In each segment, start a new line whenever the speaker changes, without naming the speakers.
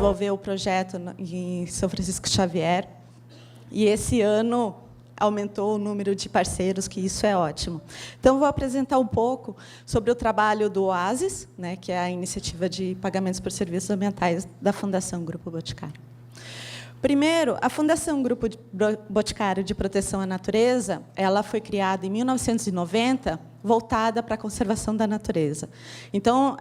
desenvolver o projeto em São Francisco Xavier. E esse ano aumentou o número de parceiros, que isso é ótimo. Então, vou apresentar um pouco sobre o trabalho do OASIS, né, que é a iniciativa de pagamentos por serviços ambientais da Fundação Grupo Boticário. Primeiro, a Fundação Grupo Boticário de Proteção à Natureza, ela foi criada em 1990, voltada para a conservação da natureza. Então,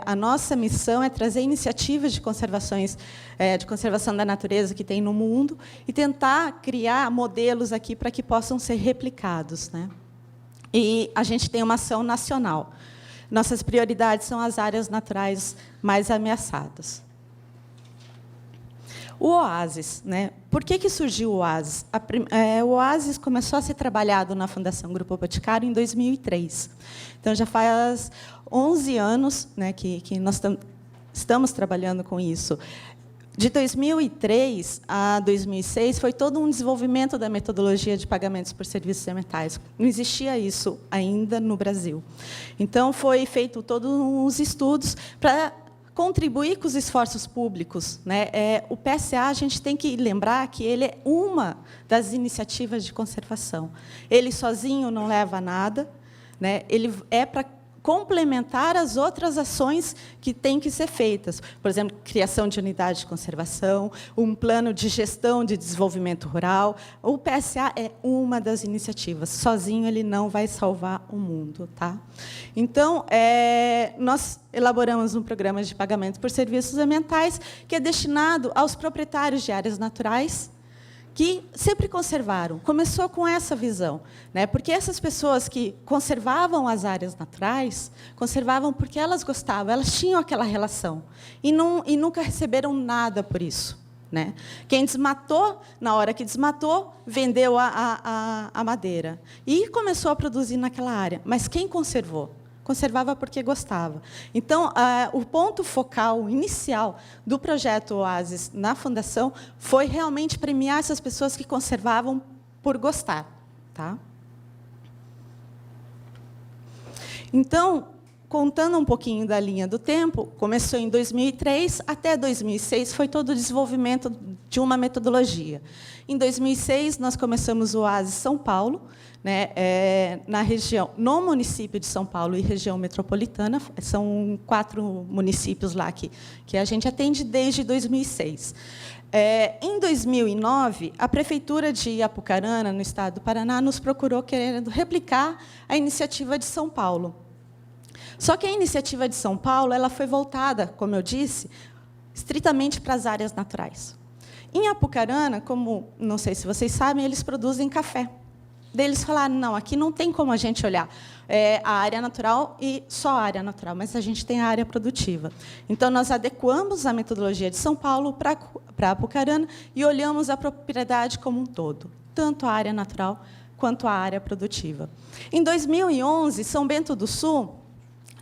a nossa missão é trazer iniciativas de conservação da natureza que tem no mundo e tentar criar modelos aqui para que possam ser replicados, né? E a gente tem uma ação nacional. Nossas prioridades são as áreas naturais mais ameaçadas. O OASIS, né? Por que surgiu o OASIS? O OASIS começou a ser trabalhado na Fundação Grupo Boticário em 2003. Então, já faz 11 anos, né, que nós estamos trabalhando com isso. De 2003 a 2006, foi todo um desenvolvimento da metodologia de pagamentos por serviços ambientais. Não existia isso ainda no Brasil. Então, foi feito todos os estudos para contribuir com os esforços públicos, né? O PSA, a gente tem que lembrar que ele é uma das iniciativas de conservação. Ele sozinho não leva a nada, né? Ele é para complementar as outras ações que têm que ser feitas. Por exemplo, criação de unidade de conservação, um plano de gestão de desenvolvimento rural. O PSA é uma das iniciativas. Sozinho, ele não vai salvar o mundo. Tá? Então, nós elaboramos um programa de pagamento por serviços ambientais que é destinado aos proprietários de áreas naturais que sempre conservaram. Começou com essa visão, né? Porque essas pessoas que conservavam as áreas naturais, conservavam porque elas gostavam, elas tinham aquela relação, e nunca receberam nada por isso, né? Quem desmatou, na hora que desmatou, vendeu a madeira, e começou a produzir naquela área. Mas quem conservou? Conservava porque gostava. Então, o ponto focal inicial do projeto OASIS na Fundação foi realmente premiar essas pessoas que conservavam por gostar. Tá? Então, contando um pouquinho da linha do tempo, começou em 2003, até 2006 foi todo o desenvolvimento de uma metodologia. Em 2006, nós começamos o OASIS São Paulo, né, na região, no município de São Paulo e região metropolitana. São 4 municípios lá que a gente atende desde 2006. Em 2009, a Prefeitura de Apucarana, no estado do Paraná, nos procurou querendo replicar a iniciativa de São Paulo. Só que a iniciativa de São Paulo ela foi voltada, como eu disse, estritamente para as áreas naturais. Em Apucarana, como não sei se vocês sabem, eles produzem café. Daí eles falaram, não, aqui não tem como a gente olhar a área natural e só a área natural, mas a gente tem a área produtiva. Então, nós adequamos a metodologia de São Paulo para Apucarana e olhamos a propriedade como um todo, tanto a área natural quanto a área produtiva. Em 2011, São Bento do Sul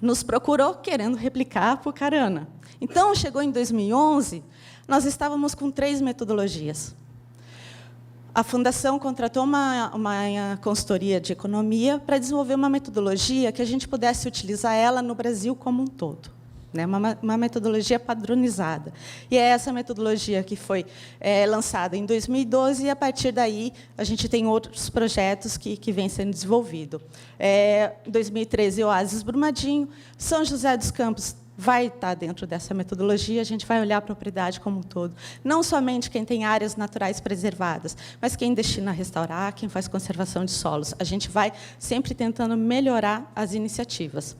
nos procurou querendo replicar Apucarana. Então, chegou em 2011, nós estávamos com 3 metodologias. A Fundação contratou uma consultoria de economia para desenvolver uma metodologia que a gente pudesse utilizar ela no Brasil como um todo, né? Uma metodologia padronizada. E é essa metodologia que foi lançada em 2012, e, a partir daí, a gente tem outros projetos que vêm sendo desenvolvidos. Em 2013, o Oásis Brumadinho, São José dos Campos vai estar dentro dessa metodologia, a gente vai olhar a propriedade como um todo. Não somente quem tem áreas naturais preservadas, mas quem destina a restaurar, quem faz conservação de solos. A gente vai sempre tentando melhorar as iniciativas.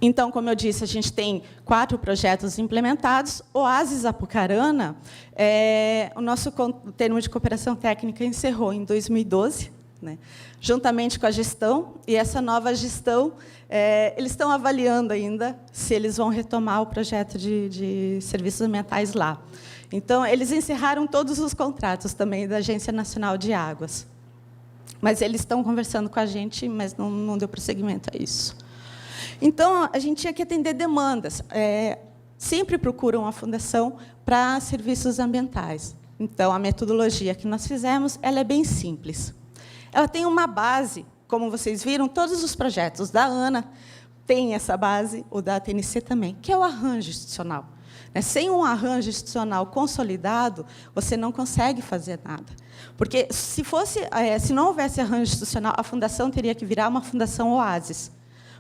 Então, como eu disse, a gente tem 4 projetos implementados. O Oásis Apucarana, o nosso termo de cooperação técnica encerrou em 2012, né, juntamente com a gestão, e essa nova gestão, eles estão avaliando ainda se eles vão retomar o projeto de serviços ambientais lá. Então, eles encerraram todos os contratos também da Agência Nacional de Águas. Mas eles estão conversando com a gente, mas não deu prosseguimento a isso. Então, a gente tinha que atender demandas. Sempre procuram a Fundação para serviços ambientais. Então, a metodologia que nós fizemos ela é bem simples. Ela tem uma base, como vocês viram, todos os projetos da ANA tem essa base, o da TNC também, que é o arranjo institucional. Sem um arranjo institucional consolidado, você não consegue fazer nada. Porque, se não houvesse arranjo institucional, a fundação teria que virar uma fundação oásis.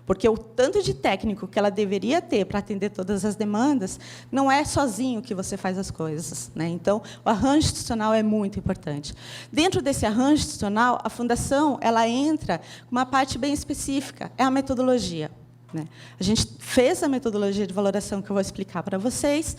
Porque o tanto de técnico que ela deveria ter para atender todas as demandas, não é sozinho que você faz as coisas. Então, o arranjo institucional é muito importante. Dentro desse arranjo institucional, a fundação ela entra com uma parte bem específica, é a metodologia. A gente fez a metodologia de valoração, que eu vou explicar para vocês,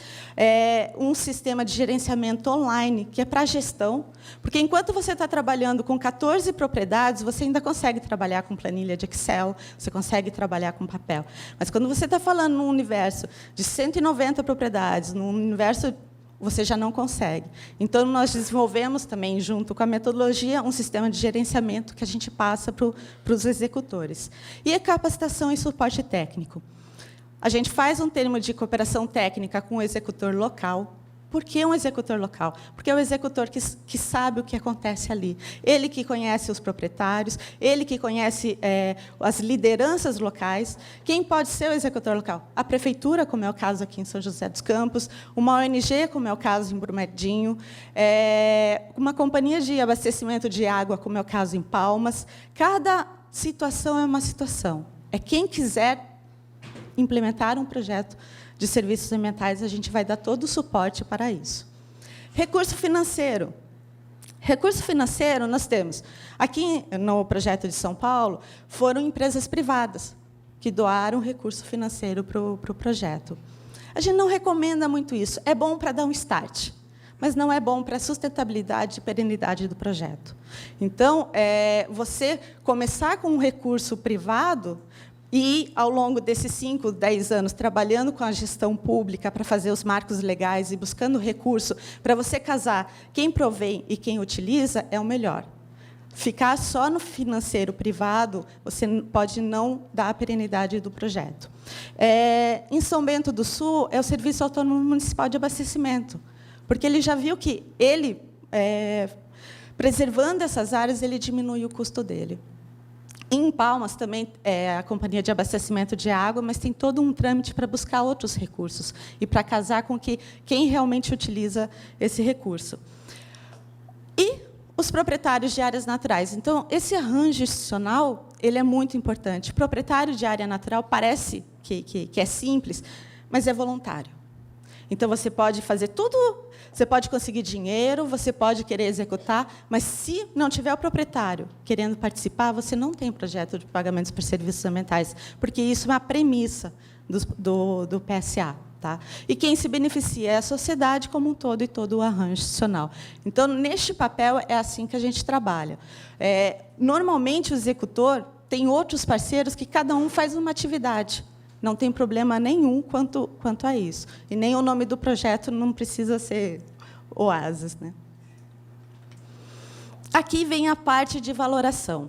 um sistema de gerenciamento online, que é para a gestão, porque, enquanto você está trabalhando com 14 propriedades, você ainda consegue trabalhar com planilha de Excel, você consegue trabalhar com papel. Mas, quando você está falando num universo de 190 propriedades, num universo você já não consegue. Então, nós desenvolvemos também, junto com a metodologia, um sistema de gerenciamento que a gente passa para os executores. E a capacitação e suporte técnico. A gente faz um termo de cooperação técnica com o executor local. Por que um executor local? Porque é o executor que sabe o que acontece ali. Ele que conhece os proprietários, ele que conhece as lideranças locais. Quem pode ser o executor local? A prefeitura, como é o caso aqui em São José dos Campos, uma ONG, como é o caso em Brumadinho, uma companhia de abastecimento de água, como é o caso em Palmas. Cada situação é uma situação. É quem quiser implementar um projeto de serviços ambientais, a gente vai dar todo o suporte para isso. Recurso financeiro. Recurso financeiro, nós temos. Aqui, no projeto de São Paulo, foram empresas privadas que doaram recurso financeiro para o projeto. A gente não recomenda muito isso. É bom para dar um start, mas não é bom para a sustentabilidade e perenidade do projeto. Então, você começar com um recurso privado, e, ao longo desses 5, 10 anos, trabalhando com a gestão pública para fazer os marcos legais e buscando recurso para você casar quem provém e quem utiliza, é o melhor. Ficar só no financeiro privado, você pode não dar a perenidade do projeto. Em São Bento do Sul, é o Serviço Autônomo Municipal de Abastecimento, porque ele já viu que ele, preservando essas áreas, ele diminui o custo dele. Em Palmas, também, é a Companhia de Abastecimento de Água, mas tem todo um trâmite para buscar outros recursos e para casar com quem realmente utiliza esse recurso. E os proprietários de áreas naturais. Então, esse arranjo institucional ele é muito importante. Proprietário de área natural parece que é simples, mas é voluntário. Então, você pode fazer tudo, você pode conseguir dinheiro, você pode querer executar, mas, se não tiver o proprietário querendo participar, você não tem projeto de pagamentos por serviços ambientais, porque isso é uma premissa do PSA. Tá? E quem se beneficia é a sociedade como um todo e todo o arranjo institucional. Então, neste papel, é assim que a gente trabalha. Normalmente, o executor tem outros parceiros que cada um faz uma atividade. Não tem problema nenhum quanto a isso. E nem o nome do projeto não precisa ser Oásis. Aqui vem a parte de valoração.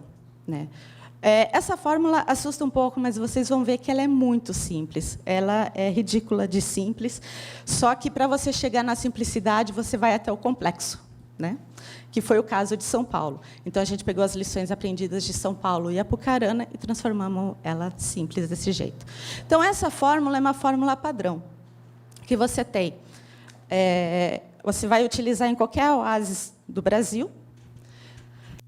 Essa fórmula assusta um pouco, mas vocês vão ver que ela é muito simples. Ela é ridícula de simples, só que, para você chegar na simplicidade, você vai até o complexo, que foi o caso de São Paulo. Então, a gente pegou as lições aprendidas de São Paulo e Apucarana e transformamos ela simples desse jeito. Então, essa fórmula é uma fórmula padrão, que você tem. Você vai utilizar em qualquer oásis do Brasil.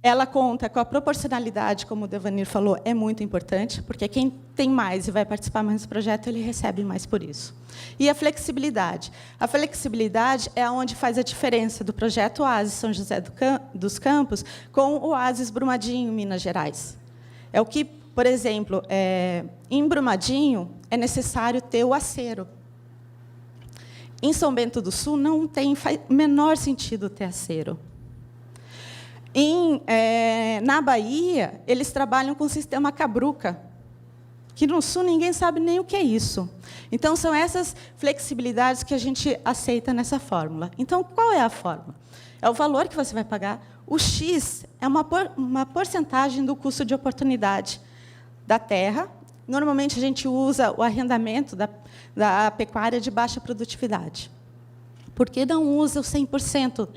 Ela conta com a proporcionalidade, como o Devanir falou, é muito importante, porque quem tem mais e vai participar mais do projeto, ele recebe mais por isso. E a flexibilidade. A flexibilidade é onde faz a diferença do projeto Oásis São José dos Campos com o Oásis Brumadinho, Minas Gerais. É o que, por exemplo, em Brumadinho, é necessário ter o acero. Em São Bento do Sul, não faz o menor sentido ter acero. Na Bahia, eles trabalham com o sistema Cabruca, que no Sul ninguém sabe nem o que é isso. Então, são essas flexibilidades que a gente aceita nessa fórmula. Então, qual é a fórmula? É o valor que você vai pagar. O X é uma porcentagem do custo de oportunidade da terra. Normalmente, a gente usa o arrendamento da pecuária de baixa produtividade. Por que não usa o 100%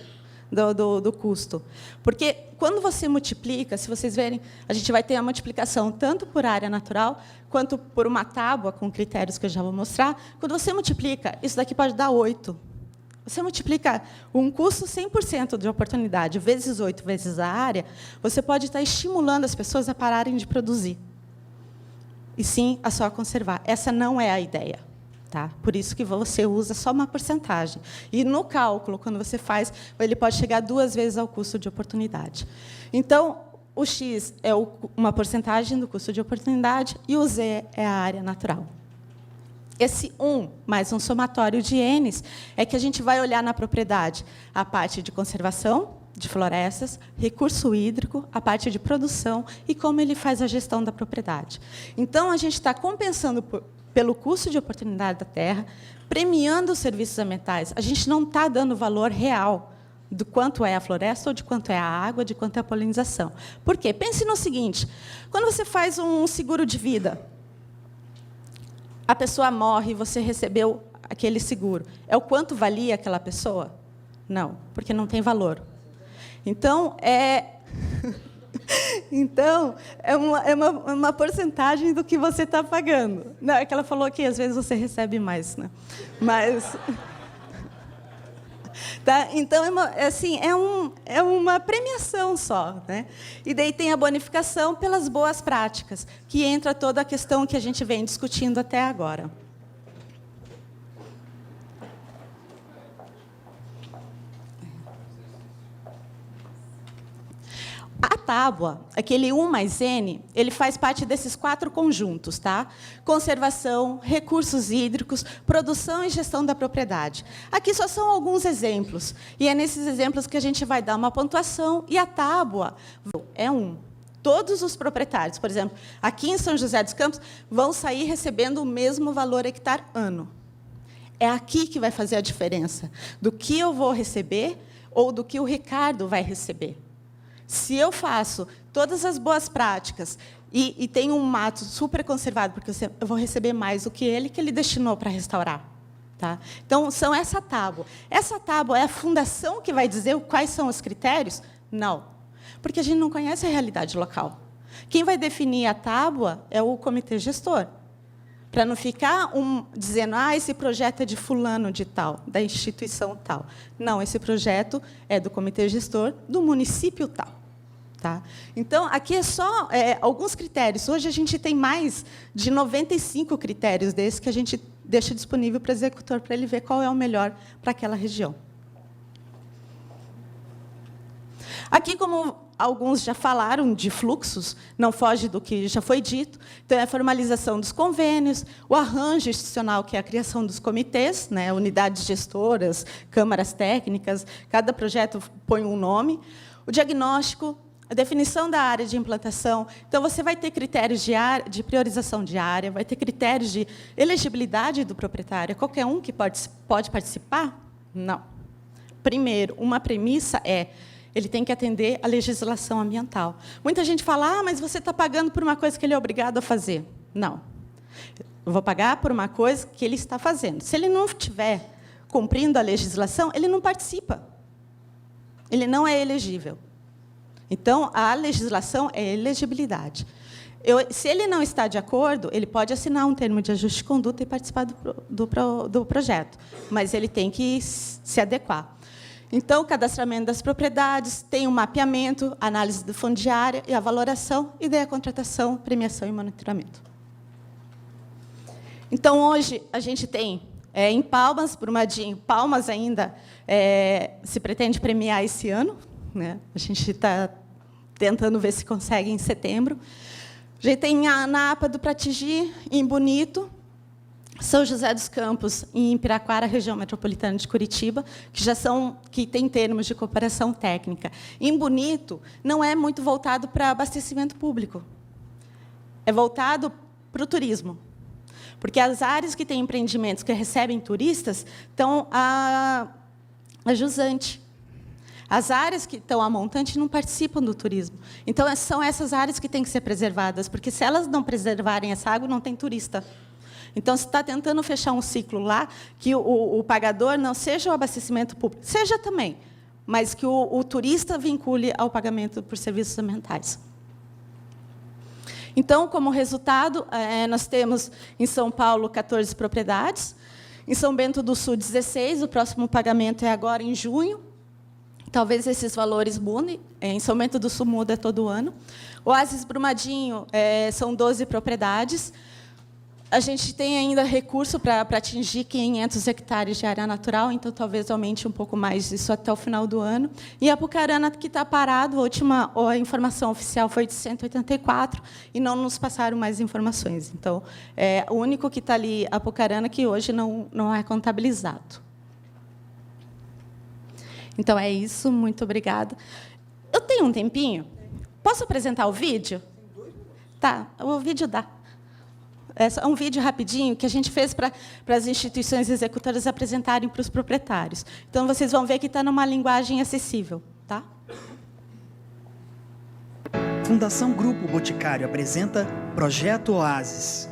do custo. Porque, quando você multiplica, se vocês verem, a gente vai ter a multiplicação tanto por área natural, quanto por uma tábua com critérios que eu já vou mostrar. Quando você multiplica, isso daqui pode dar 8. Você multiplica um custo 100% de oportunidade, vezes 8, vezes a área, você pode estar estimulando as pessoas a pararem de produzir. E sim, a só conservar. Essa não é a ideia. Tá? Por isso que você usa só uma porcentagem. E, no cálculo, quando você faz, ele pode chegar 2 vezes ao custo de oportunidade. Então, o X é uma porcentagem do custo de oportunidade e o Z é a área natural. Esse 1 mais um somatório de N's é que a gente vai olhar na propriedade a parte de conservação de florestas, recurso hídrico, a parte de produção e como ele faz a gestão da propriedade. Então, a gente está compensando pelo custo de oportunidade da terra, premiando os serviços ambientais. A gente não está dando valor real do quanto é a floresta, ou de quanto é a água, de quanto é a polinização. Por quê? Pense no seguinte, quando você faz um seguro de vida, a pessoa morre e você recebeu aquele seguro. É o quanto valia aquela pessoa? Não, porque não tem valor. Então, é uma porcentagem do que você está pagando. Não, é que ela falou que, às vezes, você recebe mais. Né? Mas... Tá? Então, é uma premiação só. Né? E daí tem a bonificação pelas boas práticas, que entra toda a questão que a gente vem discutindo até agora. A tábua, aquele 1 mais N, ele faz parte desses 4 conjuntos. Tá? Conservação, recursos hídricos, produção e gestão da propriedade. Aqui só são alguns exemplos. E é nesses exemplos que a gente vai dar uma pontuação. E a tábua é 1. Todos os proprietários, por exemplo, aqui em São José dos Campos, vão sair recebendo o mesmo valor hectare ano. É aqui que vai fazer a diferença do que eu vou receber ou do que o Ricardo vai receber. Se eu faço todas as boas práticas e tenho um mato super conservado, porque eu vou receber mais do que ele destinou para restaurar. Tá? Então, são essa tábua. Essa tábua é a fundação que vai dizer quais são os critérios? Não, porque a gente não conhece a realidade local. Quem vai definir a tábua é o comitê gestor, para não ficar dizendo esse projeto é de fulano de tal, da instituição tal. Não, esse projeto é do comitê gestor do município tal. Tá? Então, aqui é só alguns critérios. Hoje, a gente tem mais de 95 critérios desses que a gente deixa disponível para o executor, para ele ver qual é o melhor para aquela região. Aqui, como alguns já falaram de fluxos, não foge do que já foi dito. Então, é a formalização dos convênios, o arranjo institucional, que é a criação dos comitês, né, unidades gestoras, câmaras técnicas, cada projeto põe um nome. O diagnóstico, a definição da área de implantação. Então, você vai ter critérios de priorização de área, vai ter critérios de elegibilidade do proprietário. Qualquer um que pode participar? Não. Primeiro, uma premissa é ele tem que atender à legislação ambiental. Muita gente fala, mas você está pagando por uma coisa que ele é obrigado a fazer. Não. Eu vou pagar por uma coisa que ele está fazendo. Se ele não estiver cumprindo a legislação, ele não participa. Ele não é elegível. Então, a legislação é elegibilidade. Se ele não está de acordo, ele pode assinar um termo de ajuste de conduta e participar do projeto, mas ele tem que se adequar. Então, o cadastramento das propriedades, tem um mapeamento, análise do fundo de área e a valoração, e daí a contratação, premiação e monitoramento. Então, hoje, a gente tem, em Palmas, Brumadinho, Palmas ainda se pretende premiar esse ano, né? A gente está tentando ver se consegue em setembro. Já tem na APA do Pratigi, em Bonito, São José dos Campos, em Piraquara, região metropolitana de Curitiba, que tem termos de cooperação técnica. Em Bonito, não é muito voltado para abastecimento público. É voltado para o turismo. Porque as áreas que têm empreendimentos que recebem turistas estão a jusante. As áreas que estão a montante não participam do turismo. Então, são essas áreas que têm que ser preservadas, porque, se elas não preservarem essa água, não tem turista. Então, se está tentando fechar um ciclo lá, que o pagador não seja o abastecimento público, seja também, mas que o turista vincule ao pagamento por serviços ambientais. Então, como resultado, nós temos em São Paulo 14 propriedades, em São Bento do Sul 16, o próximo pagamento é agora em junho. Talvez esses valores mudem, em São Bento do Sul muda todo ano. Oásis Brumadinho são 12 propriedades. A gente tem ainda recurso para atingir 500 hectares de área natural, então talvez aumente um pouco mais isso até o final do ano. E Apucarana, que está parado, a informação oficial foi de 184, e não nos passaram mais informações. Então, o único que está ali, Apucarana, que hoje não é contabilizado. Então, é isso. Muito obrigada. Eu tenho um tempinho? Posso apresentar o vídeo? Tá, o vídeo dá. É um vídeo rapidinho que a gente fez para as instituições executoras apresentarem para os proprietários. Então, vocês vão ver que está numa linguagem acessível. Tá?
Fundação Grupo Boticário apresenta Projeto Oásis.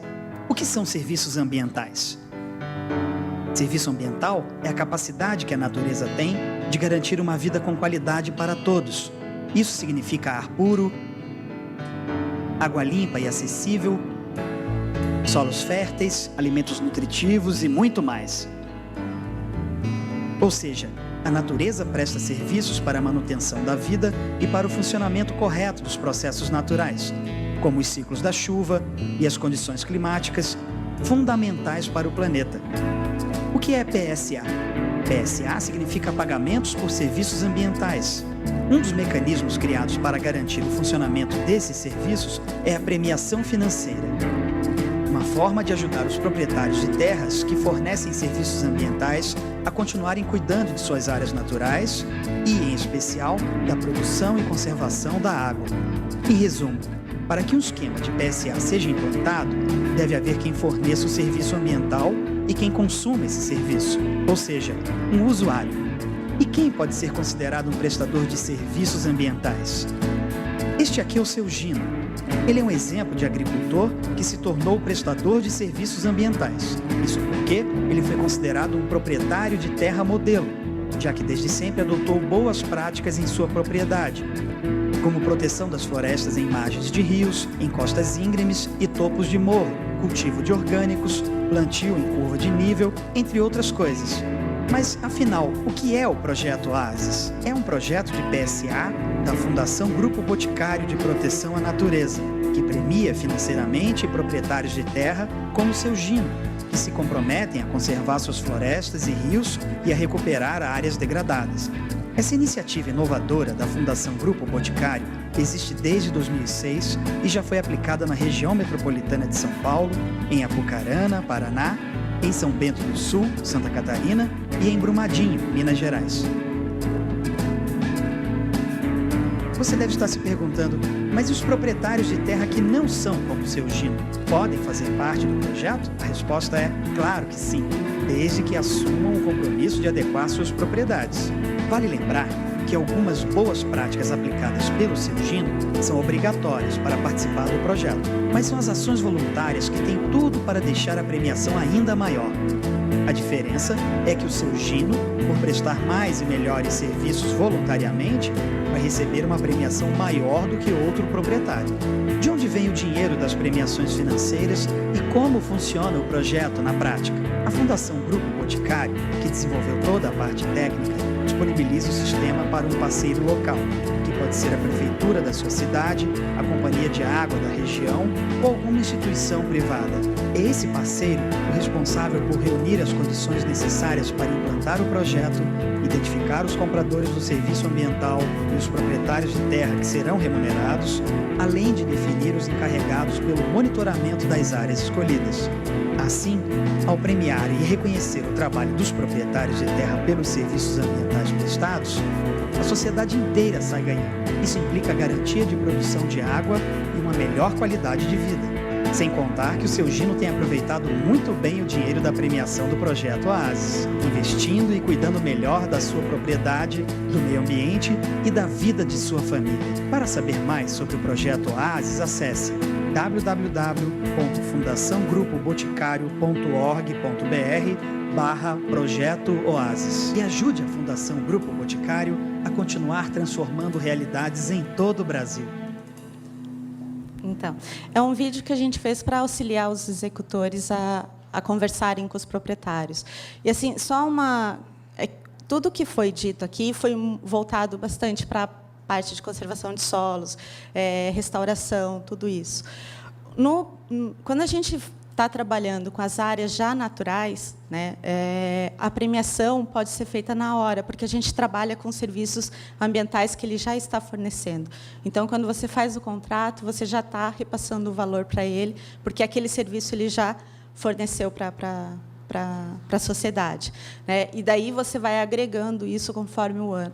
O que são serviços ambientais? Serviço ambiental é a capacidade que a natureza tem de garantir uma vida com qualidade para todos. Isso significa ar puro, água limpa e acessível, solos férteis, alimentos nutritivos e muito mais. Ou seja, a natureza presta serviços para a manutenção da vida e para o funcionamento correto dos processos naturais, como os ciclos da chuva e as condições climáticas, fundamentais para o planeta. O que é PSA? PSA significa pagamentos por serviços ambientais. Um dos mecanismos criados para garantir o funcionamento desses serviços é a premiação financeira. Uma forma de ajudar os proprietários de terras que fornecem serviços ambientais a continuarem cuidando de suas áreas naturais e, em especial, da produção e conservação da água. Em resumo, para que um esquema de PSA seja implantado, deve haver quem forneça o serviço ambiental e quem consuma esse serviço, ou seja, um usuário. E quem pode ser considerado um prestador de serviços ambientais? Este aqui é o seu Gino. Ele é um exemplo de agricultor que se tornou prestador de serviços ambientais. Isso porque ele foi considerado um proprietário de terra modelo, já que desde sempre adotou boas práticas em sua propriedade, como proteção das florestas em margens de rios, em costas íngremes e topos de morro, cultivo de orgânicos, plantio em curva de nível, entre outras coisas. Mas, afinal, o que é o Projeto Oásis? É um projeto de PSA da Fundação Grupo Boticário de Proteção à Natureza, que premia financeiramente proprietários de terra como seu Gino, que se comprometem a conservar suas florestas e rios e a recuperar áreas degradadas. Essa iniciativa inovadora da Fundação Grupo Boticário existe desde 2006 e já foi aplicada na região metropolitana de São Paulo, em Apucarana, Paraná, em São Bento do Sul, Santa Catarina e em Brumadinho, Minas Gerais. Você deve estar se perguntando, mas e os proprietários de terra que não são como o seu Gino podem fazer parte do projeto? A resposta é claro que sim, desde que assumam o compromisso de adequar suas propriedades. Vale lembrar que algumas boas práticas aplicadas pelo seu Gino são obrigatórias para participar do projeto, mas são as ações voluntárias que têm tudo para deixar a premiação ainda maior. A diferença é que o seu Gino, por prestar mais e melhores serviços voluntariamente, vai receber uma premiação maior do que outro proprietário. De onde vem o dinheiro das premiações financeiras e como funciona o projeto na prática? A Fundação Grupo Boticário, que desenvolveu toda a parte técnica, disponibiliza o sistema para um parceiro local, que pode ser a prefeitura da sua cidade, a companhia de água da região ou alguma instituição privada. É esse parceiro o responsável por reunir as condições necessárias para implantar o projeto, identificar os compradores do serviço ambiental e os proprietários de terra que serão remunerados, além de definir os encarregados pelo monitoramento das áreas escolhidas. Assim, ao premiar e reconhecer o trabalho dos proprietários de terra pelos serviços ambientais prestados, a sociedade inteira sai ganhando. Isso implica a garantia de produção de água e uma melhor qualidade de vida. Sem contar que o seu Gino tem aproveitado muito bem o dinheiro da premiação do Projeto Oásis, investindo e cuidando melhor da sua propriedade, do meio ambiente e da vida de sua família. Para saber mais sobre o Projeto Oásis, acesse www.fundaçãogrupoboticário.org.br/Projeto Oasis. E ajude a Fundação Grupo Boticário a continuar transformando realidades em todo o Brasil.
Então, é um vídeo que a gente fez para auxiliar os executores a conversarem com os proprietários. E, assim, tudo que foi dito aqui foi voltado bastante para a parte de conservação de solos, restauração, tudo isso. Quando a gente está trabalhando com as áreas já naturais, né, a premiação pode ser feita na hora, porque a gente trabalha com serviços ambientais que ele já está fornecendo. Então, quando você faz o contrato, você já está repassando o valor para ele, porque aquele serviço ele já forneceu para a sociedade, né? E daí você vai agregando isso conforme o ano.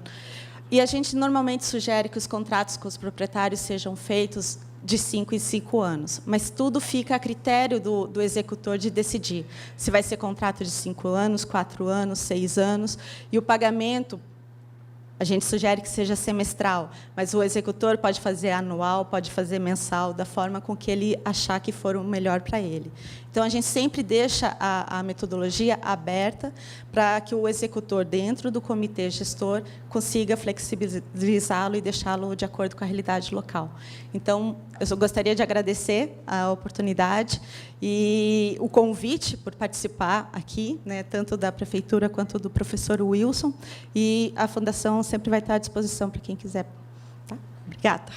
E a gente normalmente sugere que os contratos com os proprietários sejam feitos de 5 em 5 anos, mas tudo fica a critério do executor de decidir se vai ser contrato de 5 anos, 4 anos, 6 anos, e o pagamento, a gente sugere que seja semestral, mas o executor pode fazer anual, pode fazer mensal, da forma com que ele achar que for o melhor para ele. Então, a gente sempre deixa a metodologia aberta para que o executor, dentro do comitê gestor, consiga flexibilizá-lo e deixá-lo de acordo com a realidade local. Então, eu só gostaria de agradecer a oportunidade e o convite por participar aqui, né, tanto da Prefeitura quanto do professor Wilson, e a Fundação sempre vai estar à disposição para quem quiser. Tá? Obrigada.